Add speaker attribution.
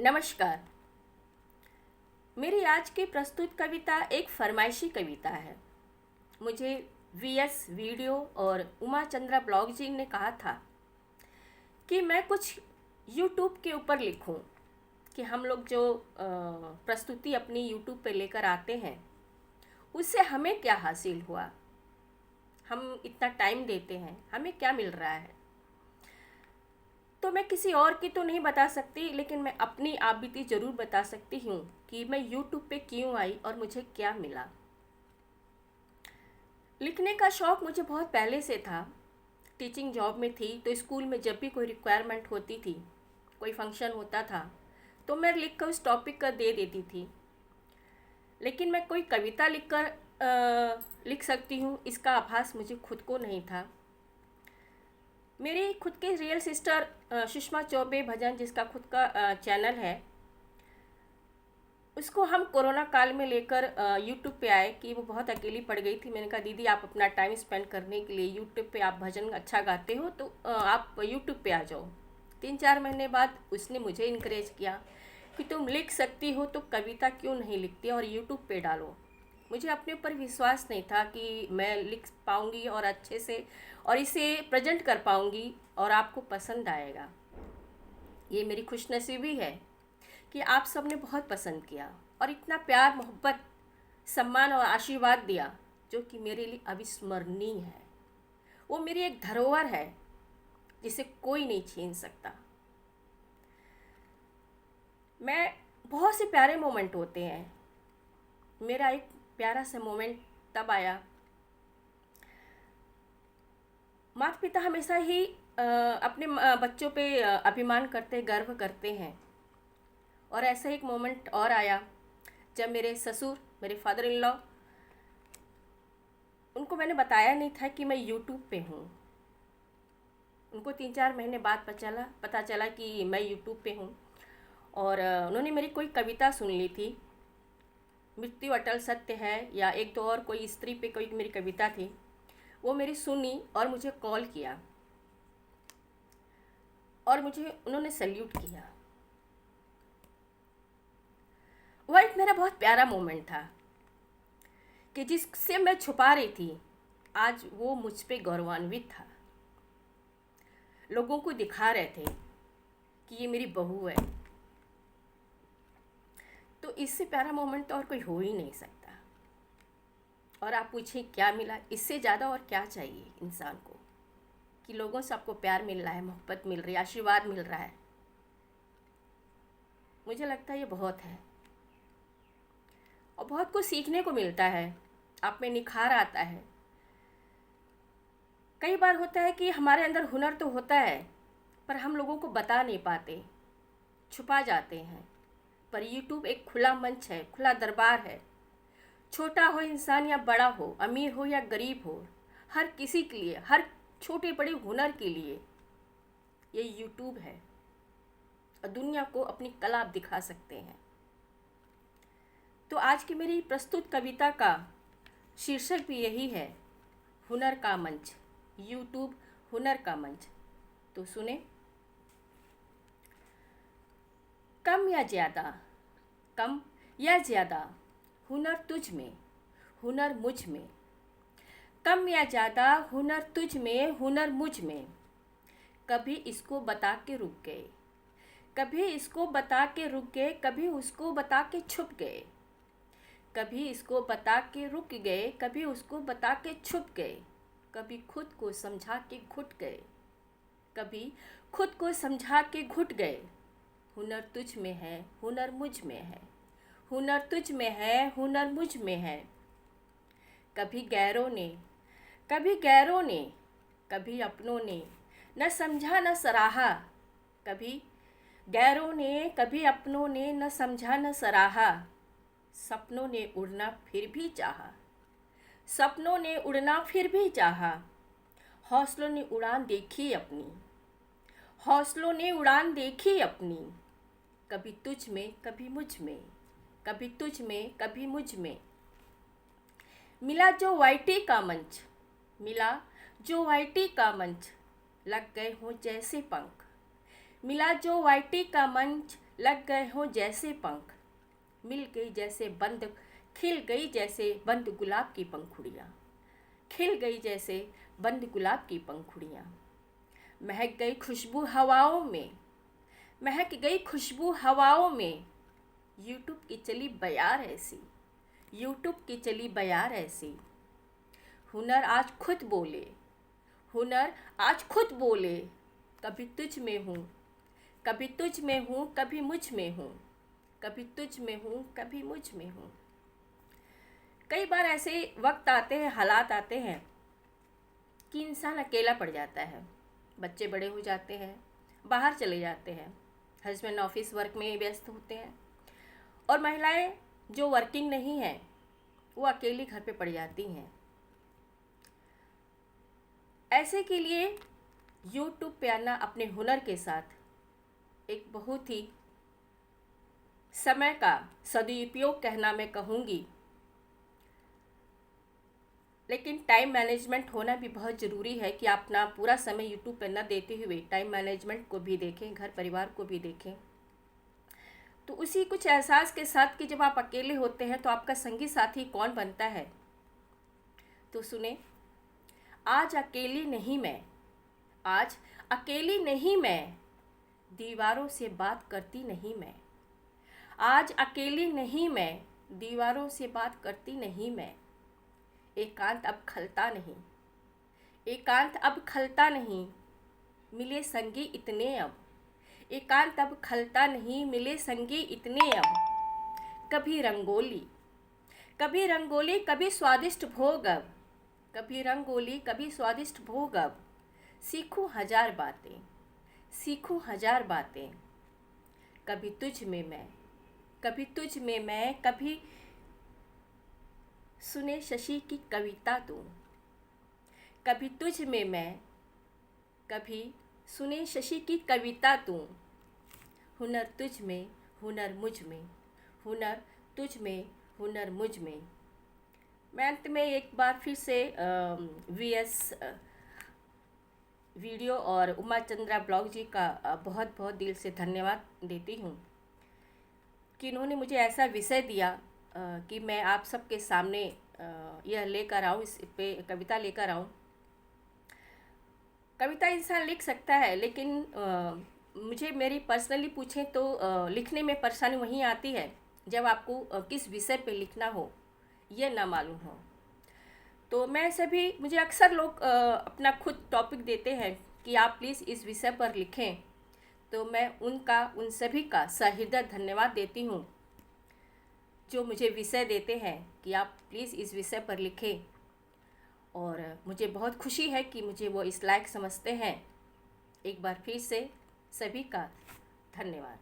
Speaker 1: नमस्कार। मेरी आज की प्रस्तुत कविता एक फरमाइशी कविता है। मुझे वीएस वीडियो और उमा चंद्रा ब्लॉग जी ने कहा था कि मैं कुछ यूट्यूब के ऊपर लिखूं, कि हम लोग जो प्रस्तुति अपनी यूट्यूब पे लेकर आते हैं उससे हमें क्या हासिल हुआ, हम इतना टाइम देते हैं, हमें क्या मिल रहा है। तो मैं किसी और की तो नहीं बता सकती, लेकिन मैं अपनी आप बीती ज़रूर बता सकती हूँ कि मैं यूट्यूब पे क्यों आई और मुझे क्या मिला। लिखने का शौक़ मुझे बहुत पहले से था। टीचिंग जॉब में थी तो स्कूल में जब भी कोई रिक्वायरमेंट होती थी, कोई फंक्शन होता था, तो मैं लिख कर उस टॉपिक का दे देती थी। लेकिन मैं कोई कविता लिख सकती हूँ, इसका आभास मुझे खुद को नहीं था। मेरी खुद के रियल सिस्टर सुषमा चौबे भजन, जिसका खुद का चैनल है, उसको हम कोरोना काल में लेकर यूट्यूब पे आए कि वो बहुत अकेली पड़ गई थी। मैंने कहा दीदी, आप अपना टाइम स्पेंड करने के लिए यूट्यूब पे, आप भजन अच्छा गाते हो तो आप यूट्यूब पे आ जाओ। 3-4 महीने बाद उसने मुझे इनकरेज किया कि तुम लिख सकती हो तो कविता क्यों नहीं लिखती और यूट्यूब पे डालो। मुझे अपने ऊपर विश्वास नहीं था कि मैं लिख पाऊँगी और अच्छे से और इसे प्रेजेंट कर पाऊँगी और आपको पसंद आएगा। ये मेरी खुशनसीबी है कि आप सब ने बहुत पसंद किया और इतना प्यार, मोहब्बत, सम्मान और आशीर्वाद दिया, जो कि मेरे लिए अविस्मरणीय है। वो मेरी एक धरोहर है जिसे कोई नहीं छीन सकता। मैं बहुत से प्यारे मोमेंट होते हैं। मेरा एक प्यारा सा मोमेंट तब आया, माता पिता हमेशा ही अपने बच्चों पे अभिमान करते, गर्व करते हैं। और ऐसा एक मोमेंट और आया जब मेरे ससुर, मेरे फादर इन लॉ, उनको मैंने बताया नहीं था कि मैं यूट्यूब पे हूँ। उनको 3-4 महीने बाद पता चला कि मैं यूट्यूब पे हूँ। और उन्होंने मेरी कोई कविता सुन ली थी, मृत्यु अटल सत्य है, या एक तो और कोई स्त्री पे कोई मेरी कविता थी, वो मेरी सुनी और मुझे कॉल किया और मुझे उन्होंने सैल्यूट किया। वह एक मेरा बहुत प्यारा मोमेंट था कि जिससे मैं छुपा रही थी, आज वो मुझ पे गौरवान्वित था। लोगों को दिखा रहे थे कि ये मेरी बहू है। तो इससे प्यारा मोमेंट और कोई हो ही नहीं सकता। और आप पूछें क्या मिला, इससे ज़्यादा और क्या चाहिए इंसान को, कि लोगों से आपको प्यार मिल रहा है, मोहब्बत मिल रही है, आशीर्वाद मिल रहा है। मुझे लगता है ये बहुत है और बहुत कुछ सीखने को मिलता है, आप में निखार आता है। कई बार होता है कि हमारे अंदर हुनर तो होता है पर हम लोगों को बता नहीं पाते, छुपा जाते हैं। पर यूट्यूब एक खुला मंच है, खुला दरबार है। छोटा हो इंसान या बड़ा हो, अमीर हो या गरीब हो, हर किसी के लिए, हर छोटे बड़े हुनर के लिए ये यूट्यूब है और दुनिया को अपनी कला आप दिखा सकते हैं। तो आज की मेरी प्रस्तुत कविता का शीर्षक भी यही है, हुनर का मंच, यूट्यूब हुनर का मंच। तो सुने। कम या ज़्यादा, कम या ज़्यादा, हुनर तुझ में, हुनर मुझ में। कम या ज़्यादा, हुनर तुझ में, हुनर मुझ में। कभी इसको बता के रुक गए, कभी इसको बता के रुक गए, कभी उसको बता के छुप गए। कभी इसको बता के रुक गए, कभी उसको बता के छुप गए। कभी खुद को समझा के घुट गए, कभी खुद को समझा के घुट गए। हुनर तुझ में है, हुनर मुझ में है। हुनर तुझ में है, हुनर मुझ में है। कभी गैरों ने, कभी गैरों ने, कभी अपनों ने न समझा न सराहा। कभी गैरों ने, कभी अपनों ने न समझा न सराहा। सपनों ने उड़ना फिर भी चाहा, सपनों ने उड़ना फिर भी चाहा। हौसलों ने उड़ान देखी अपनी, हौसलों ने उड़ान देखी अपनी। कभी तुझ में, कभी मुझ में, कभी तुझ में, कभी मुझ में। मिला जो वाईटी का मंच, मिला जो वाईटी का मंच, लग गए हों जैसे पंख। मिला जो वाईटी का मंच, लग गए हों जैसे पंख, मिल गई जैसे बंद, खिल गई जैसे बंद गुलाब की पंखुड़ियाँ, खिल गई जैसे बंद गुलाब की पंखुड़ियाँ। महक गई खुशबू हवाओं में, महक गई खुशबू हवाओं में। यूट्यूब की चली बयार ऐसी, यूट्यूब की चली बयार ऐसी। हुनर आज खुद बोले, हुनर आज खुद बोले। कभी तुझ में हूँ, कभी तुझ में हूँ, कभी मुझ में हूँ, कभी तुझ में हूँ, कभी मुझ में हूँ। कई बार ऐसे वक्त आते हैं, हालात आते हैं कि इंसान अकेला पड़ जाता है। बच्चे बड़े हो जाते हैं, बाहर चले जाते हैं, हस्बैंड ऑफिस वर्क में व्यस्त होते हैं, और महिलाएं जो वर्किंग नहीं हैं वो अकेली घर पे पड़ जाती हैं। ऐसे के लिए यूट्यूब पे आना अपने हुनर के साथ एक बहुत ही समय का सदुपयोग कहना मैं कहूँगी। लेकिन टाइम मैनेजमेंट होना भी बहुत ज़रूरी है कि आप अपना पूरा समय यूट्यूब पर न देते हुए टाइम मैनेजमेंट को भी देखें, घर परिवार को भी देखें। तो उसी कुछ एहसास के साथ कि जब आप अकेले होते हैं तो आपका संगी साथी कौन बनता है, तो सुने। आज अकेली नहीं मैं, आज अकेली नहीं मैं, दीवारों से बात करती नहीं मैं। आज अकेली नहीं मैं, दीवारों से बात करती नहीं मैं। एकांत अब खलता नहीं, एकांत अब खलता नहीं, मिले संगी इतने अब। एकांत अब खलता नहीं, मिले संगी इतने अब। कभी रंगोली, कभी रंगोली, कभी स्वादिष्ट भोग अब। कभी रंगोली, कभी स्वादिष्ट भोग अब। सीखूं हजार बातें, सीखूं हजार बातें। कभी तुझ में मैं, कभी तुझ में मैं, कभी सुने शशि की कविता तू। कभी तुझ में मैं, कभी सुने शशि की कविता तू। हुनर तुझ में, हुनर मुझ में, हुनर तुझ में, हुनर मुझ में। मैं अंत में एक बार फिर से वीएस वीडियो और उमा चंद्रा ब्लॉग जी का बहुत बहुत दिल से धन्यवाद देती हूँ कि इन्होंने मुझे ऐसा विषय दिया कि मैं आप सबके सामने यह लेकर आऊँ, इस पे कविता लेकर आऊँ। कविता इंसान लिख सकता है, लेकिन मुझे मेरी पर्सनली पूछें तो लिखने में परेशानी वहीं आती है जब आपको किस विषय पे लिखना हो यह ना मालूम हो। तो मैं सभी, मुझे अक्सर लोग अपना खुद टॉपिक देते हैं कि आप प्लीज़ इस विषय पर लिखें, तो मैं उन सभी का सहृदय धन्यवाद देती हूँ जो मुझे विषय देते हैं कि आप प्लीज़ इस विषय पर लिखें। और मुझे बहुत खुशी है कि मुझे वो इस लायक समझते हैं। एक बार फिर से सभी का धन्यवाद।